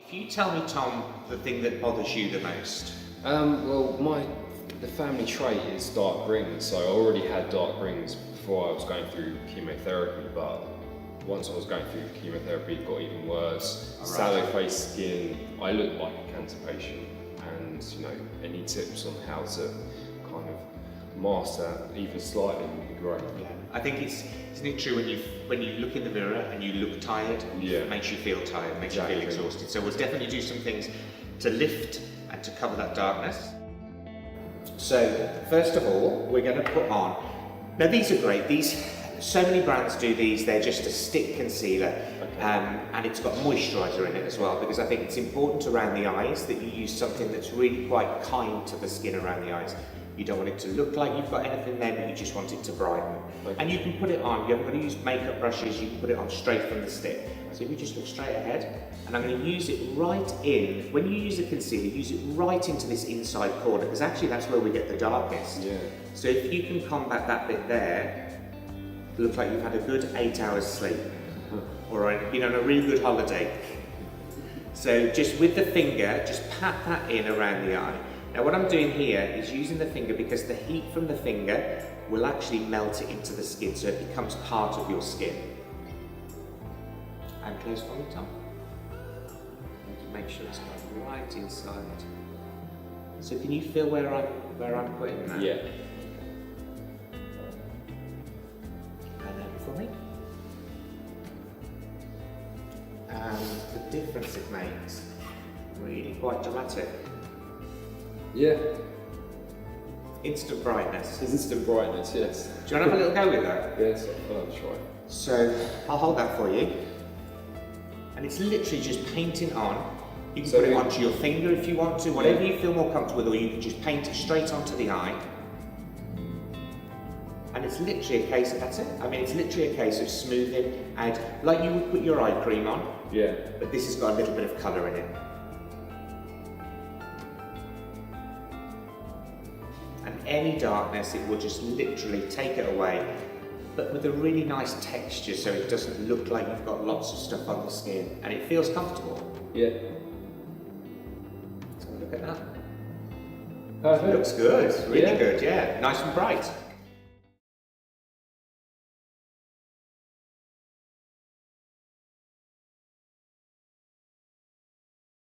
If you tell me, Tom, the thing that bothers you the most. Well, the family trait is dark rings, so I already had dark rings before I was going through chemotherapy, but once I was going through chemotherapy it got even worse. Right. Sallow face skin, I looked like a cancer patient, and any tips on how to kind of master that even slightly would be great. Yeah, I think isn't it true when you look in the mirror and you look tired, Yeah. it makes you feel tired, makes Exactly. you feel exhausted. So we'll definitely do some things to lift and to cover that darkness. So first of all, we're going to put on, now these are great, so many brands do these, they're just a stick concealer, and it's got moisturiser in it as well, because I think it's important around the eyes that you use something that's really quite kind to the skin around the eyes. You don't want it to look like you've got anything there, but you just want it to brighten. Okay. And you can put it on, you haven't got to use makeup brushes, you can put it on straight from the stick. So if you just look straight ahead, and I'm going to use it right in, when you use the concealer, use it right into this inside corner, because actually that's where we get the darkest. Yeah. So if you can combat that bit there, it looks like you've had a good 8 hours sleep, or been on a really good holiday. So just with the finger, just pat that in around the eye. Now what I'm doing here is using the finger because the heat from the finger will actually melt it into the skin, so it becomes part of your skin. And close for me, Tom. To make sure it's going right inside. So can you feel where I'm putting that? Yeah. And then for me. And the difference it makes, really quite dramatic. Yeah. Instant brightness. It's instant brightness, yes. Do you want to have a little go with that? Yes, I'll try. So I'll hold that for you. And it's literally just painting on. You can So put it onto your finger if you want to, whatever you feel more comfortable with, or you can just paint it straight onto the eye. And it's literally a case of, that's it. I mean, it's literally a case of smoothing out, like you would put your eye cream on, Yeah. but this has got a little bit of colour in it. And any darkness, it will just literally take it away, but with a really nice texture, so it doesn't look like you've got lots of stuff on the skin, and it feels comfortable. Yeah. So look at that. Perfect. It looks good, really Yeah. good, yeah. Nice and bright.